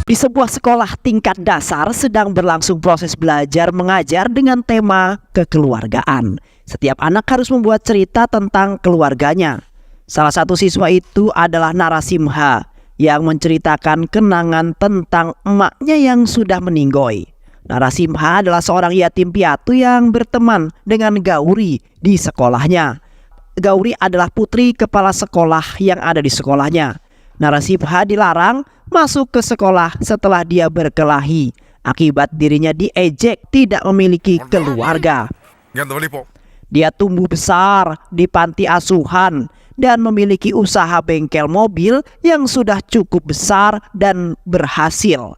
Di sebuah sekolah tingkat dasar sedang berlangsung proses belajar mengajar dengan tema kekeluargaan. Setiap anak harus membuat cerita tentang keluarganya. Salah satu siswa itu adalah Narasimha yang menceritakan kenangan tentang emaknya yang sudah meninggoy. Narasimha adalah seorang yatim piatu yang berteman dengan Gauri di sekolahnya. Gauri adalah putri kepala sekolah yang ada di sekolahnya. Narasimha dilarang masuk ke sekolah setelah dia berkelahi akibat dirinya diejek tidak memiliki keluarga. Dia tumbuh besar di panti asuhan dan memiliki usaha bengkel mobil yang sudah cukup besar dan berhasil.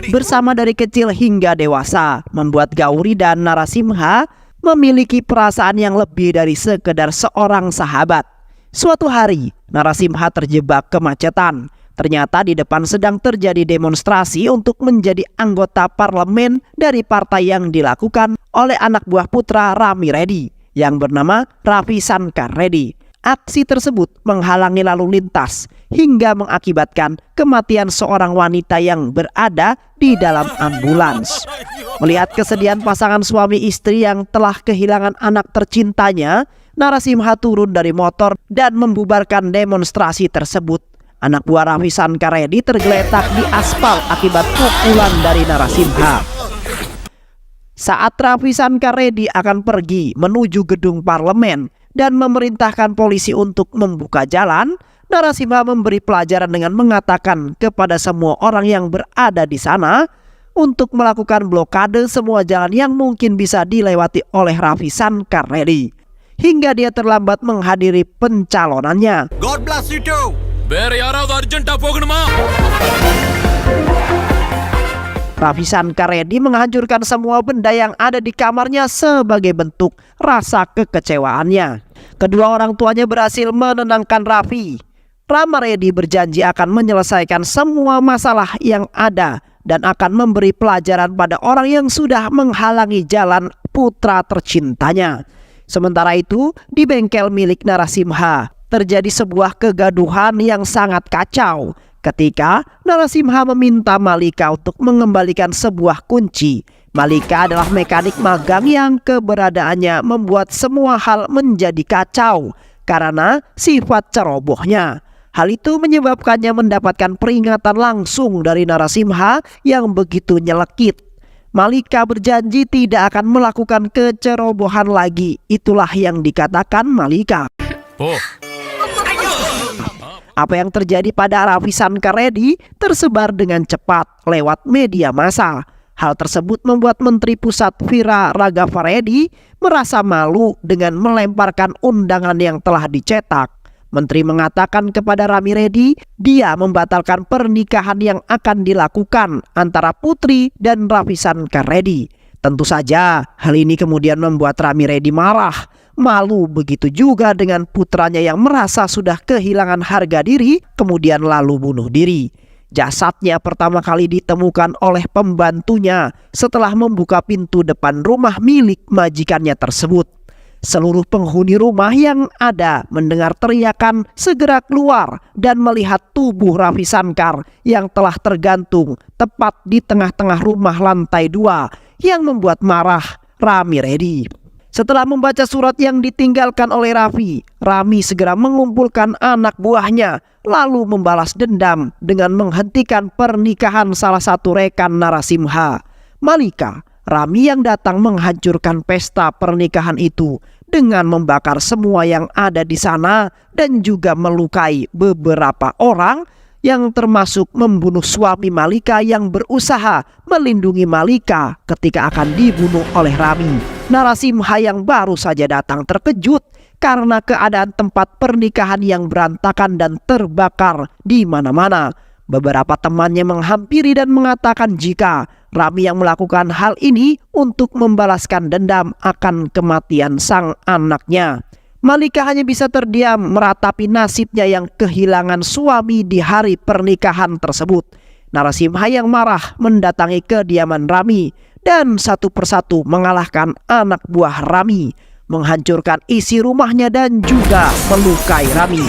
Bersama dari kecil hingga dewasa, membuat Gauri dan Narasimha memiliki perasaan yang lebih dari sekedar seorang sahabat. Suatu hari, Narasimha terjebak kemacetan. Ternyata di depan sedang terjadi demonstrasi untuk menjadi anggota parlemen dari partai yang dilakukan oleh anak buah putra Rami Reddy yang bernama Ravi Shankar Reddy. Aksi tersebut menghalangi lalu lintas hingga mengakibatkan kematian seorang wanita yang berada di dalam ambulans. Melihat kesedihan pasangan suami istri yang telah kehilangan anak tercintanya, Narasimha turun dari motor dan membubarkan demonstrasi tersebut. Anak buah Ravi Shankar Reddy tergeletak di aspal akibat pukulan dari Narasimha. Saat Ravi Shankar Reddy akan pergi menuju gedung parlemen dan memerintahkan polisi untuk membuka jalan, Narasimha memberi pelajaran dengan mengatakan kepada semua orang yang berada di sana untuk melakukan blokade semua jalan yang mungkin bisa dilewati oleh Ravi Shankar Reddy hingga dia terlambat menghadiri pencalonannya. God bless you too. Ravi Shankar Reddy menghancurkan semua benda yang ada di kamarnya sebagai bentuk rasa kekecewaannya. Kedua orang tuanya berhasil menenangkan Ravi. Rama Reddy berjanji akan menyelesaikan semua masalah yang ada dan akan memberi pelajaran pada orang yang sudah menghalangi jalan putra tercintanya. Sementara itu, di bengkel milik Narasimha terjadi sebuah kegaduhan yang sangat kacau ketika Narasimha meminta Malika untuk mengembalikan sebuah kunci. Malika adalah mekanik magang yang keberadaannya membuat semua hal menjadi kacau karena sifat cerobohnya. Hal itu menyebabkannya mendapatkan peringatan langsung dari Narasimha yang begitu nyelekit. Malika berjanji tidak akan melakukan kecerobohan lagi. Itulah yang dikatakan Malika. Apa yang terjadi pada Ravi Shankar Reddy tersebar dengan cepat lewat media massa. Hal tersebut membuat Menteri Pusat Vira Raghava Reddy merasa malu dengan melemparkan undangan yang telah dicetak. Menteri mengatakan kepada Rami Reddy dia membatalkan pernikahan yang akan dilakukan antara Putri dan Ravi Shankar Reddy. Tentu saja hal ini kemudian membuat Rami Reddy marah. Malu begitu juga dengan putranya yang merasa sudah kehilangan harga diri kemudian lalu bunuh diri. Jasadnya pertama kali ditemukan oleh pembantunya setelah membuka pintu depan rumah milik majikannya tersebut. Seluruh penghuni rumah yang ada mendengar teriakan segera keluar dan melihat tubuh Ravi Shankar yang telah tergantung tepat di tengah-tengah rumah lantai 2 yang membuat marah Rami Reddy. Setelah membaca surat yang ditinggalkan oleh Rami segera mengumpulkan anak buahnya lalu membalas dendam dengan menghentikan pernikahan salah satu rekan Narasimha, Malika. Rami yang datang menghancurkan pesta pernikahan itu dengan membakar semua yang ada di sana dan juga melukai beberapa orang yang termasuk membunuh suami Malika yang berusaha melindungi Malika ketika akan dibunuh oleh Rami. Narasimha yang baru saja datang terkejut karena keadaan tempat pernikahan yang berantakan dan terbakar di mana-mana. Beberapa temannya menghampiri dan mengatakan jika Rami yang melakukan hal ini untuk membalaskan dendam akan kematian sang anaknya. Malika hanya bisa terdiam meratapi nasibnya yang kehilangan suami di hari pernikahan tersebut. Narasimha yang marah mendatangi kediaman Rami dan satu persatu mengalahkan anak buah Rami, menghancurkan isi rumahnya dan juga melukai Rami.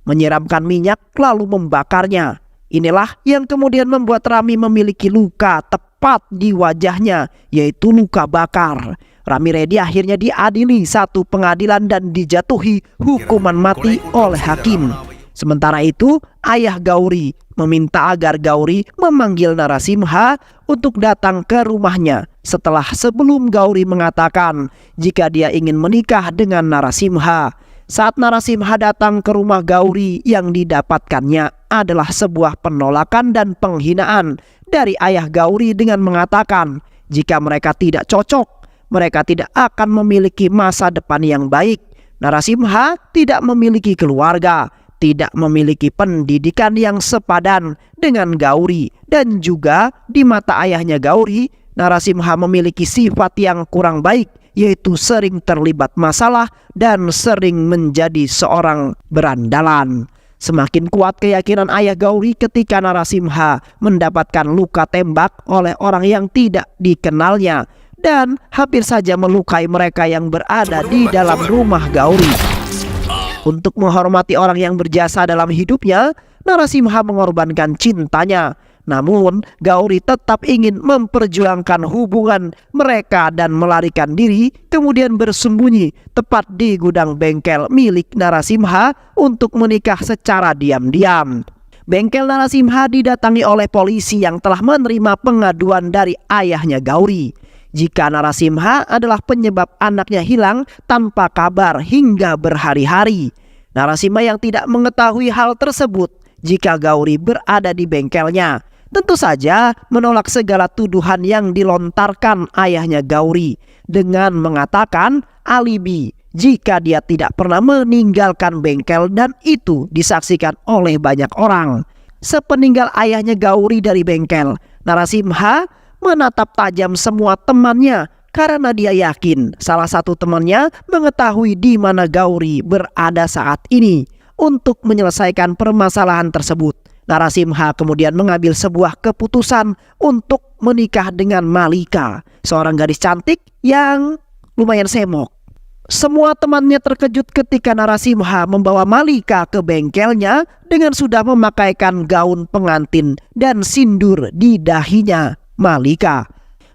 menyiramkan minyak lalu membakarnya. Inilah yang kemudian membuat Rami memiliki luka tepat di wajahnya, yaitu luka bakar. Rami Reddy akhirnya diadili satu pengadilan dan dijatuhi hukuman mati oleh hakim. Sementara itu, ayah Gauri meminta agar Gauri memanggil Narasimha untuk datang ke rumahnya sebelum Gauri mengatakan jika dia ingin menikah dengan Narasimha. Saat Narasimha datang ke rumah Gauri, yang didapatkannya adalah sebuah penolakan dan penghinaan dari ayah Gauri dengan mengatakan jika mereka tidak cocok, mereka tidak akan memiliki masa depan yang baik. Narasimha tidak memiliki keluarga, tidak memiliki pendidikan yang sepadan dengan Gauri, dan juga di mata ayahnya Gauri, Narasimha memiliki sifat yang kurang baik, yaitu sering terlibat masalah dan sering menjadi seorang berandalan. Semakin kuat keyakinan ayah Gauri ketika Narasimha mendapatkan luka tembak oleh orang yang tidak dikenalnya dan hampir saja melukai mereka yang berada di dalam rumah Gauri. Untuk menghormati orang yang berjasa dalam hidupnya, Narasimha mengorbankan cintanya. Namun, Gauri tetap ingin memperjuangkan hubungan mereka dan melarikan diri, kemudian bersembunyi tepat di gudang bengkel milik Narasimha untuk menikah secara diam-diam. Bengkel Narasimha didatangi oleh polisi yang telah menerima pengaduan dari ayahnya Gauri. Jika Narasimha adalah penyebab anaknya hilang tanpa kabar hingga berhari-hari. Narasimha yang tidak mengetahui hal tersebut jika Gauri berada di bengkelnya, tentu saja menolak segala tuduhan yang dilontarkan ayahnya Gauri dengan mengatakan alibi jika dia tidak pernah meninggalkan bengkel dan itu disaksikan oleh banyak orang. Sepeninggal ayahnya Gauri dari bengkel, Narasimha menatap tajam semua temannya karena dia yakin salah satu temannya mengetahui di mana Gauri berada saat ini. Untuk menyelesaikan permasalahan tersebut, Narasimha kemudian mengambil sebuah keputusan untuk menikah dengan Malika, seorang gadis cantik yang lumayan semok. Semua temannya terkejut ketika Narasimha membawa Malika ke bengkelnya dengan sudah memakaikan gaun pengantin dan sindur di dahinya Malika.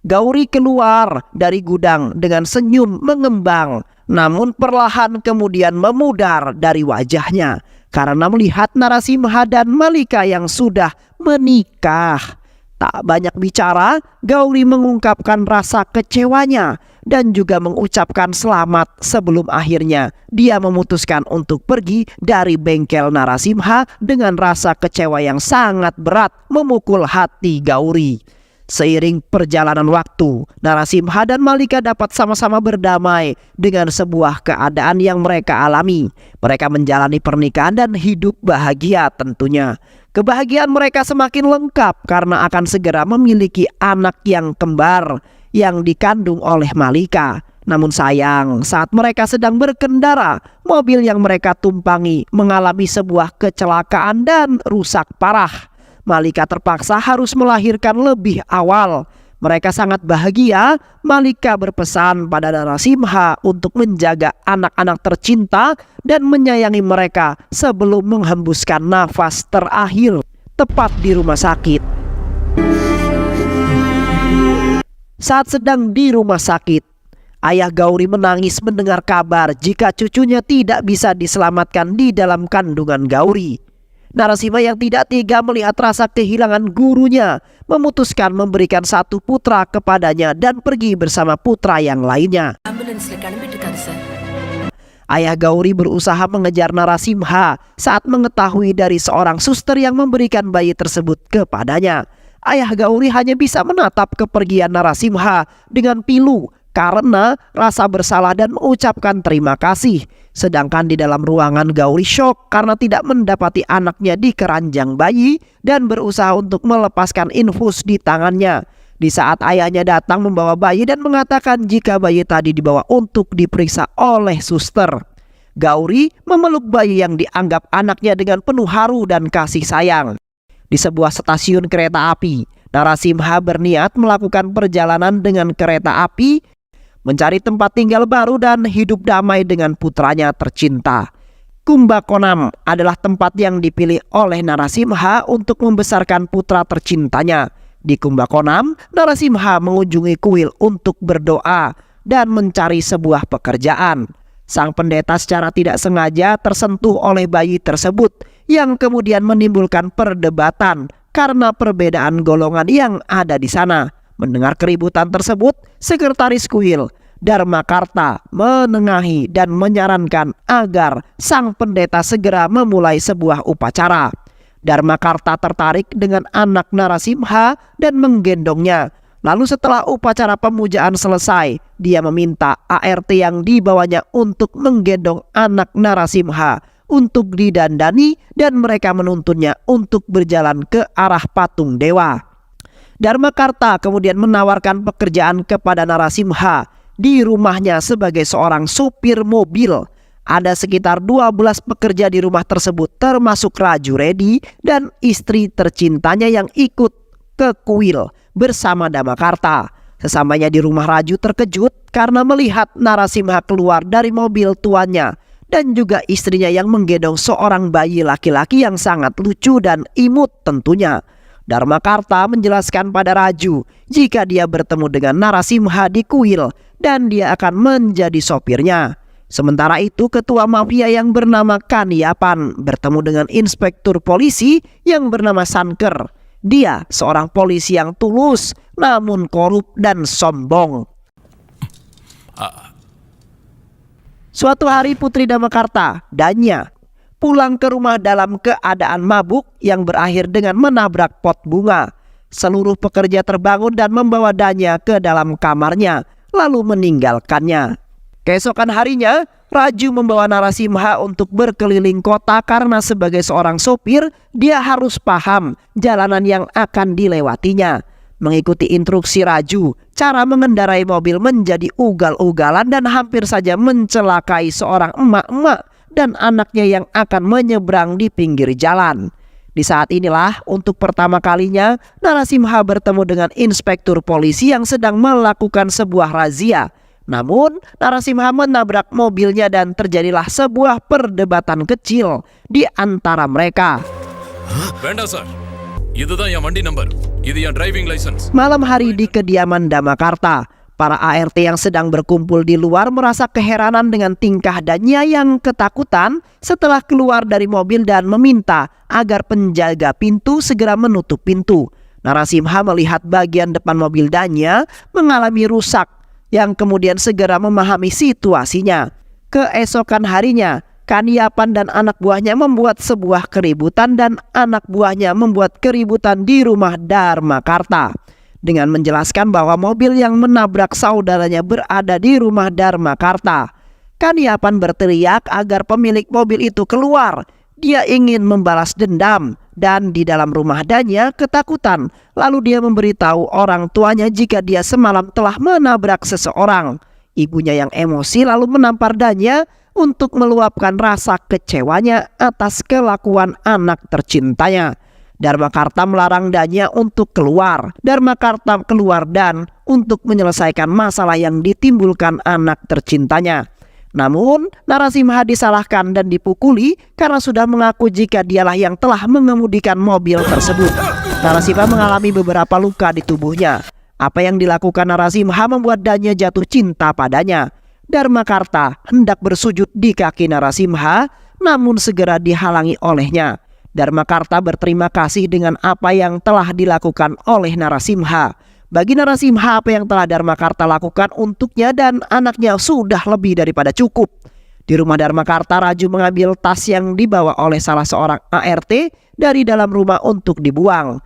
Gauri keluar dari gudang dengan senyum mengembang, namun perlahan kemudian memudar dari wajahnya karena melihat Narasimha dan Malika yang sudah menikah. Tak banyak bicara, Gauri mengungkapkan rasa kecewanya dan juga mengucapkan selamat sebelum akhirnya dia memutuskan untuk pergi dari bengkel Narasimha dengan rasa kecewa yang sangat berat memukul hati Gauri. Seiring perjalanan waktu, Narasimha dan Malika dapat sama-sama berdamai dengan sebuah keadaan yang mereka alami. Mereka menjalani pernikahan dan hidup bahagia tentunya. Kebahagiaan mereka semakin lengkap karena akan segera memiliki anak yang kembar yang dikandung oleh Malika. Namun sayang, saat mereka sedang berkendara, mobil yang mereka tumpangi mengalami sebuah kecelakaan dan rusak parah. Malika terpaksa harus melahirkan lebih awal. Mereka sangat bahagia. Malika berpesan pada Narasimha untuk menjaga anak-anak tercinta dan menyayangi mereka sebelum menghembuskan nafas terakhir tepat di rumah sakit. Saat sedang di rumah sakit, ayah Gauri menangis mendengar kabar jika cucunya tidak bisa diselamatkan di dalam kandungan Gauri. Narasimha yang tidak tega melihat rasa kehilangan gurunya memutuskan memberikan satu putra kepadanya dan pergi bersama putra yang lainnya. Ayah Gauri berusaha mengejar Narasimha saat mengetahui dari seorang suster yang memberikan bayi tersebut kepadanya. Ayah Gauri hanya bisa menatap kepergian Narasimha dengan pilu karena rasa bersalah dan mengucapkan terima kasih. Sedangkan di dalam ruangan, Gauri syok karena tidak mendapati anaknya di keranjang bayi dan berusaha untuk melepaskan infus di tangannya. Di saat ayahnya datang membawa bayi dan mengatakan jika bayi tadi dibawa untuk diperiksa oleh suster. Gauri memeluk bayi yang dianggap anaknya dengan penuh haru dan kasih sayang. Di sebuah stasiun kereta api, Narasimha berniat melakukan perjalanan dengan kereta api, mencari tempat tinggal baru dan hidup damai dengan putranya tercinta. Kumbakonam adalah tempat yang dipilih oleh Narasimha untuk membesarkan putra tercintanya. Di Kumbakonam, Narasimha mengunjungi kuil untuk berdoa dan mencari sebuah pekerjaan. Sang pendeta secara tidak sengaja tersentuh oleh bayi tersebut yang kemudian menimbulkan perdebatan karena perbedaan golongan yang ada di sana. Mendengar keributan tersebut, sekretaris kuil Dharmakarta menengahi dan menyarankan agar sang pendeta segera memulai sebuah upacara. Dharmakarta tertarik dengan anak Narasimha dan menggendongnya. Lalu setelah upacara pemujaan selesai, dia meminta ART yang dibawanya untuk menggendong anak Narasimha untuk didandani dan mereka menuntunnya untuk berjalan ke arah patung dewa. Dharmakarta kemudian menawarkan pekerjaan kepada Narasimha di rumahnya sebagai seorang supir mobil. Ada sekitar 12 pekerja di rumah tersebut termasuk Raju Reddy dan istri tercintanya yang ikut ke kuil bersama Dharmakarta. Sesampainya di rumah, Raju terkejut karena melihat Narasimha keluar dari mobil tuannya dan juga istrinya yang menggendong seorang bayi laki-laki yang sangat lucu dan imut tentunya. Dharmakarta menjelaskan pada Raju jika dia bertemu dengan Narasimha di kuil dan dia akan menjadi sopirnya. Sementara itu, ketua mafia yang bernama Kaniapan bertemu dengan inspektur polisi yang bernama Sanker. Dia seorang polisi yang tulus namun korup dan sombong. Suatu hari Putri Dharmakarta, Danya, pulang ke rumah dalam keadaan mabuk yang berakhir dengan menabrak pot bunga. Seluruh pekerja terbangun dan membawa Danya ke dalam kamarnya, lalu meninggalkannya. Keesokan harinya, Raju membawa Narasimha untuk berkeliling kota karena sebagai seorang sopir, dia harus paham jalanan yang akan dilewatinya. Mengikuti instruksi Raju, cara mengendarai mobil menjadi ugal-ugalan dan hampir saja mencelakai seorang emak-emak dan anaknya yang akan menyeberang di pinggir jalan. Di saat inilah untuk pertama kalinya Narasimha bertemu dengan inspektur polisi yang sedang melakukan sebuah razia. Namun Narasimha menabrak mobilnya dan terjadilah sebuah perdebatan kecil di antara mereka. Benda sir, இதுதான் என் வண்டி நம்பர். இது என் driving license. Malam hari di kediaman Dharmakarta, para ART yang sedang berkumpul di luar merasa keheranan dengan tingkah Danya yang ketakutan setelah keluar dari mobil dan meminta agar penjaga pintu segera menutup pintu. Narasimha melihat bagian depan mobil Danya mengalami rusak yang kemudian segera memahami situasinya. Keesokan harinya, Kaniapan dan anak buahnya membuat sebuah keributan dan anak buahnya membuat keributan di rumah Dharmakarta dengan menjelaskan bahwa mobil yang menabrak saudaranya berada di rumah Dharmakarta. Kaniapan berteriak agar pemilik mobil itu keluar. Dia ingin membalas dendam dan di dalam rumah Danya ketakutan. Lalu dia memberitahu orang tuanya jika dia semalam telah menabrak seseorang. Ibunya yang emosi lalu menampar Danya untuk meluapkan rasa kecewanya atas kelakuan anak tercintanya. Dharmakarta melarang Danya untuk keluar. Dharmakarta keluar dan untuk menyelesaikan masalah yang ditimbulkan anak tercintanya. Namun Narasimha disalahkan dan dipukuli karena sudah mengaku jika dialah yang telah mengemudikan mobil tersebut. Narasimha mengalami beberapa luka di tubuhnya. Apa yang dilakukan Narasimha membuat Danya jatuh cinta padanya. Dharmakarta hendak bersujud di kaki Narasimha namun segera dihalangi olehnya. Dharmakarta berterima kasih dengan apa yang telah dilakukan oleh Narasimha. Bagi Narasimha, apa yang telah Dharmakarta lakukan untuknya dan anaknya sudah lebih daripada cukup. Di rumah Dharmakarta, Raju mengambil tas yang dibawa oleh salah seorang ART dari dalam rumah untuk dibuang.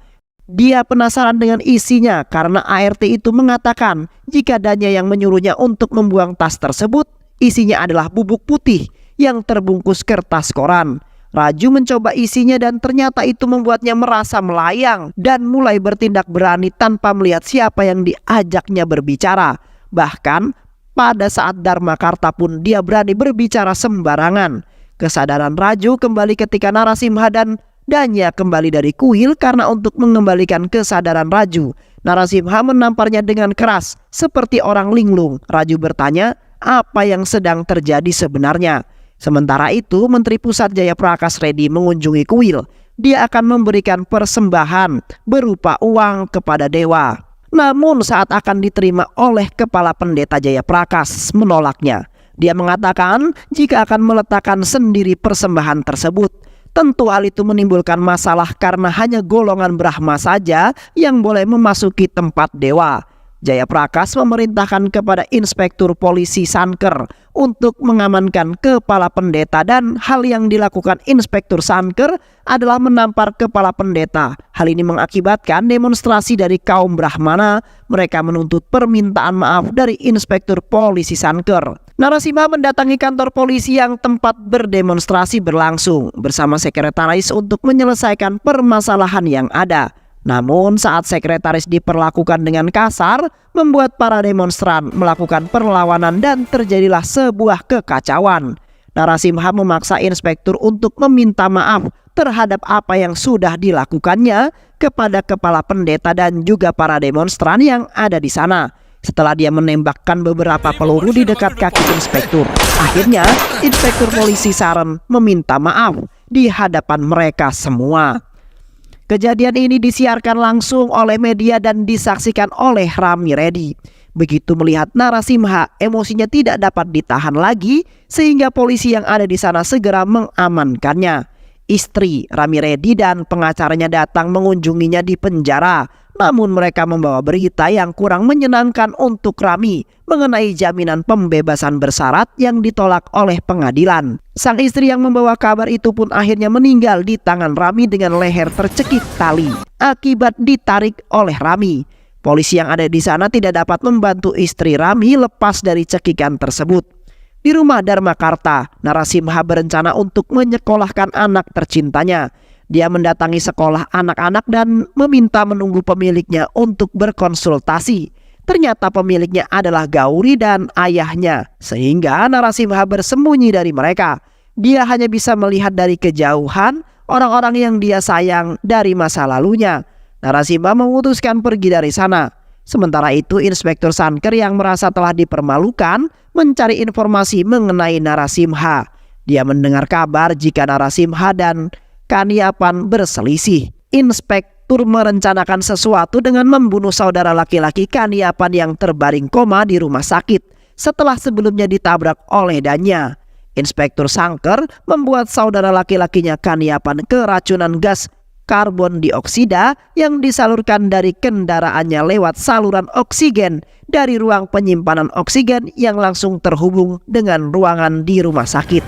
Dia penasaran dengan isinya karena ART itu mengatakan jika Danya yang menyuruhnya untuk membuang tas tersebut, isinya adalah bubuk putih yang terbungkus kertas koran. Raju mencoba isinya dan ternyata itu membuatnya merasa melayang dan mulai bertindak berani tanpa melihat siapa yang diajaknya berbicara. Bahkan pada saat Dharmakarta pun dia berani berbicara sembarangan. Kesadaran Raju kembali ketika Narasimha dan Danya kembali dari kuil karena untuk mengembalikan kesadaran Raju, Narasimha menamparnya dengan keras seperti orang linglung. Raju bertanya apa yang sedang terjadi sebenarnya. Sementara itu, Menteri Pusat Jayaprakash Reddy mengunjungi kuil. Dia akan memberikan persembahan berupa uang kepada dewa. Namun saat akan diterima oleh Kepala Pendeta Jayaprakash menolaknya. Dia mengatakan jika akan meletakkan sendiri persembahan tersebut. Tentu hal itu menimbulkan masalah karena hanya golongan Brahma saja yang boleh memasuki tempat dewa. Jayaprakash memerintahkan kepada Inspektur Polisi Sanker untuk mengamankan kepala pendeta dan hal yang dilakukan Inspektur Sanker adalah menampar kepala pendeta. Hal ini mengakibatkan demonstrasi dari kaum Brahmana. Mereka menuntut permintaan maaf dari Inspektur Polisi Sanker. Narasimha mendatangi kantor polisi yang tempat berdemonstrasi berlangsung bersama sekretaris untuk menyelesaikan permasalahan yang ada. Namun saat sekretaris diperlakukan dengan kasar, membuat para demonstran melakukan perlawanan dan terjadilah sebuah kekacauan. Narasimha memaksa inspektur untuk meminta maaf terhadap apa yang sudah dilakukannya kepada kepala pendeta dan juga para demonstran yang ada di sana. Setelah dia menembakkan beberapa peluru di dekat kaki inspektur, akhirnya Inspektur Polisi Saren meminta maaf di hadapan mereka semua. Kejadian ini disiarkan langsung oleh media dan disaksikan oleh Rami Reddy. Begitu melihat Narasimha, emosinya tidak dapat ditahan lagi sehingga polisi yang ada di sana segera mengamankannya. Istri Rami Reddy dan pengacaranya datang mengunjunginya di penjara. Namun mereka membawa berita yang kurang menyenangkan untuk Rami mengenai jaminan pembebasan bersyarat yang ditolak oleh pengadilan. Sang istri yang membawa kabar itu pun akhirnya meninggal di tangan Rami dengan leher tercekik tali akibat ditarik oleh Rami. Polisi yang ada di sana tidak dapat membantu istri Rami lepas dari cekikan tersebut. Di rumah Dharmakarta, Narasimha berencana untuk menyekolahkan anak tercintanya. Dia mendatangi sekolah anak-anak dan meminta menunggu pemiliknya untuk berkonsultasi. Ternyata pemiliknya adalah Gauri dan ayahnya, sehingga Narasimha bersembunyi dari mereka. Dia hanya bisa melihat dari kejauhan orang-orang yang dia sayang dari masa lalunya. Narasimha memutuskan pergi dari sana. Sementara itu, Inspektur Sanker yang merasa telah dipermalukan mencari informasi mengenai Narasimha. Dia mendengar kabar jika Narasimha dan Kaniapan berselisih. Inspektur merencanakan sesuatu dengan membunuh saudara laki-laki Kaniapan yang terbaring koma di rumah sakit setelah sebelumnya ditabrak oleh Danya. Inspektur Sanker membuat saudara laki-lakinya Kaniapan keracunan gas karbon dioksida yang disalurkan dari kendaraannya lewat saluran oksigen dari ruang penyimpanan oksigen yang langsung terhubung dengan ruangan di rumah sakit.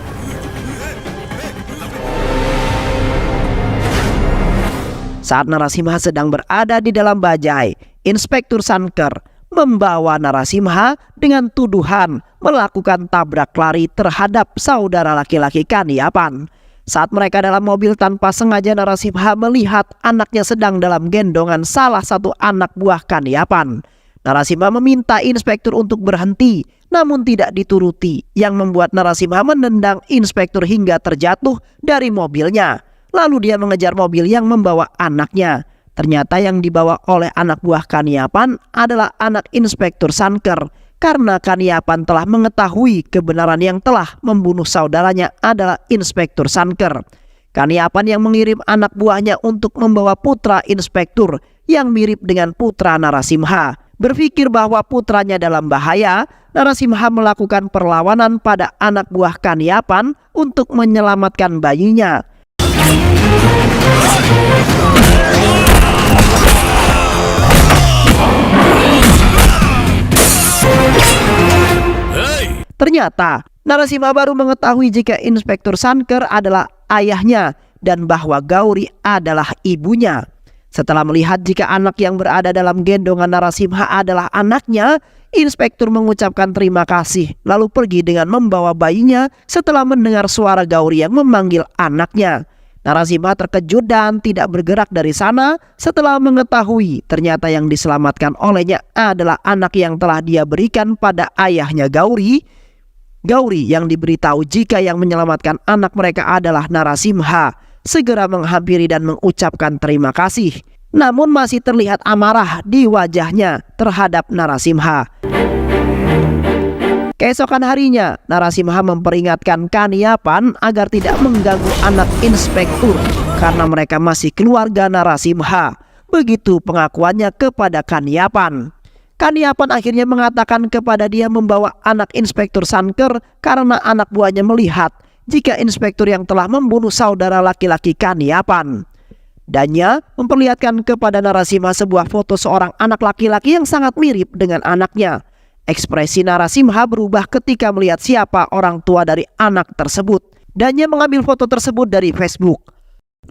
Saat Narasimha sedang berada di dalam bajai, Inspektur Sanker membawa Narasimha dengan tuduhan melakukan tabrak lari terhadap saudara laki-laki Kaniapan. Saat mereka dalam mobil, tanpa sengaja Narasimha melihat anaknya sedang dalam gendongan salah satu anak buah Kaniapan. Narasimha meminta inspektur untuk berhenti, namun tidak dituruti, yang membuat Narasimha menendang inspektur hingga terjatuh dari mobilnya. Lalu dia mengejar mobil yang membawa anaknya. Ternyata yang dibawa oleh anak buah Kaniapan adalah anak Inspektur Sanker. Karena Kaniapan telah mengetahui kebenaran yang telah membunuh saudaranya adalah Inspektur Sanker. Kaniapan yang mengirim anak buahnya untuk membawa putra inspektur yang mirip dengan putra Narasimha. Berpikir bahwa putranya dalam bahaya, Narasimha melakukan perlawanan pada anak buah Kaniapan untuk menyelamatkan bayinya. Ternyata Narasimha baru mengetahui jika Inspektur Sanker adalah ayahnya dan bahwa Gauri adalah ibunya. Setelah melihat jika anak yang berada dalam gendongan Narasimha adalah anaknya, Inspektur mengucapkan terima kasih lalu pergi dengan membawa bayinya setelah mendengar suara Gauri yang memanggil anaknya. Narasimha terkejut dan tidak bergerak dari sana setelah mengetahui ternyata yang diselamatkan olehnya adalah anak yang telah dia berikan pada ayahnya Gauri. Gauri yang diberitahu jika yang menyelamatkan anak mereka adalah Narasimha segera menghampiri dan mengucapkan terima kasih. Namun masih terlihat amarah di wajahnya terhadap Narasimha. Keesokan harinya, Narasimha memperingatkan Kaniapan agar tidak mengganggu anak inspektur karena mereka masih keluarga Narasimha. Begitu pengakuannya kepada Kaniapan. Kaniapan akhirnya mengatakan kepada dia membawa anak inspektur Sankar karena anak buahnya melihat jika inspektur yang telah membunuh saudara laki-laki Kaniapan. Dannya memperlihatkan kepada Narasimha sebuah foto seorang anak laki-laki yang sangat mirip dengan anaknya. Ekspresi Narasimha berubah ketika melihat siapa orang tua dari anak tersebut. Dannya mengambil foto tersebut dari Facebook.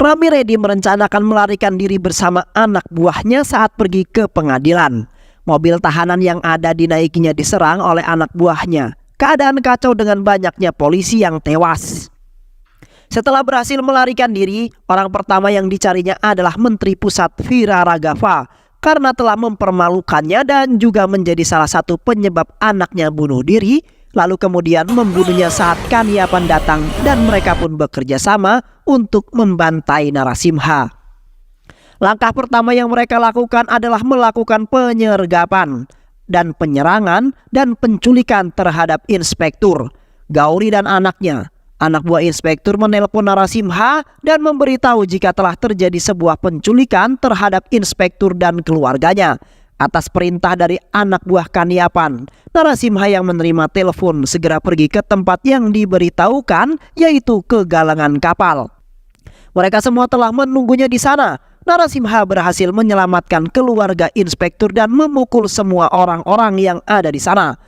Rami Reddy merencanakan melarikan diri bersama anak buahnya saat pergi ke pengadilan. Mobil tahanan yang ada dinaikinya diserang oleh anak buahnya. Keadaan kacau dengan banyaknya polisi yang tewas. Setelah berhasil melarikan diri, orang pertama yang dicarinya adalah Menteri Pusat Vira Raghavan karena telah mempermalukannya dan juga menjadi salah satu penyebab anaknya bunuh diri, lalu kemudian membunuhnya saat Kaniapan datang dan mereka pun bekerja sama untuk membantai Narasimha. Langkah pertama yang mereka lakukan adalah melakukan penyergapan dan penyerangan dan penculikan terhadap inspektur, Gauri dan anaknya. Anak buah inspektur menelpon Narasimha dan memberitahu jika telah terjadi sebuah penculikan terhadap inspektur dan keluarganya. Atas perintah dari anak buah Kaniapan, Narasimha yang menerima telepon segera pergi ke tempat yang diberitahukan, yaitu ke galangan kapal. Mereka semua telah menunggunya di sana. Narasimha berhasil menyelamatkan keluarga inspektur dan memukul semua orang-orang yang ada di sana.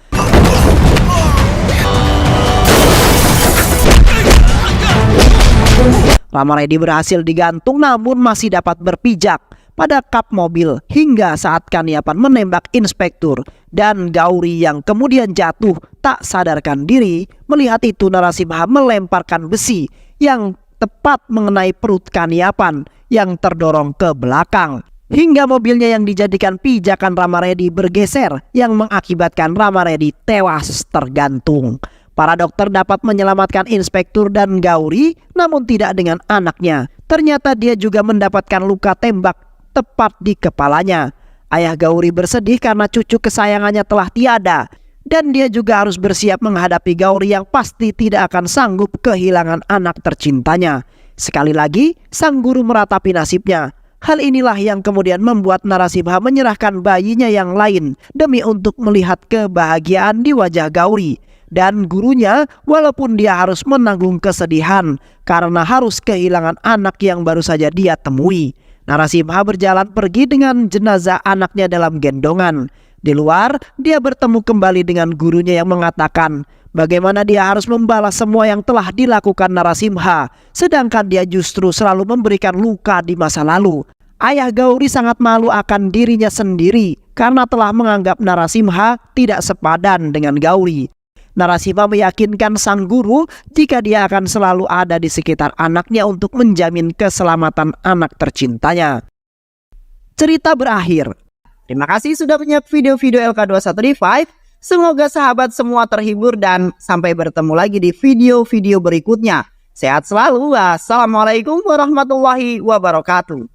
Rama Reddy berhasil digantung namun masih dapat berpijak pada kap mobil hingga saat Kaniapan menembak inspektur dan Gauri yang kemudian jatuh tak sadarkan diri. Melihat itu, Narasimha melemparkan besi yang tepat mengenai perut Kaniapan yang terdorong ke belakang hingga mobilnya yang dijadikan pijakan Rama Reddy bergeser yang mengakibatkan Rama Reddy tewas tergantung. Para dokter dapat menyelamatkan inspektur dan Gauri, namun tidak dengan anaknya. Ternyata dia juga mendapatkan luka tembak tepat di kepalanya. Ayah Gauri bersedih karena cucu kesayangannya telah tiada, dan dia juga harus bersiap menghadapi Gauri yang pasti tidak akan sanggup kehilangan anak tercintanya. Sekali lagi, sang guru meratapi nasibnya. Hal inilah yang kemudian membuat Narasimha menyerahkan bayinya yang lain demi untuk melihat kebahagiaan di wajah Gauri. Dan gurunya, walaupun dia harus menanggung kesedihan karena harus kehilangan anak yang baru saja dia temui. Narasimha berjalan pergi dengan jenazah anaknya dalam gendongan. Di luar, dia bertemu kembali dengan gurunya yang mengatakan bagaimana dia harus membalas semua yang telah dilakukan Narasimha, sedangkan dia justru selalu memberikan luka di masa lalu. Ayah Gauri sangat malu akan dirinya sendiri karena telah menganggap Narasimha tidak sepadan dengan Gauri. Narasimha meyakinkan sang guru jika dia akan selalu ada di sekitar anaknya untuk menjamin keselamatan anak tercintanya. Cerita berakhir. Terima kasih sudah menyimak video-video LK21D5. Semoga sahabat semua terhibur dan sampai bertemu lagi di video-video berikutnya. Sehat selalu. Wassalamualaikum warahmatullahi wabarakatuh.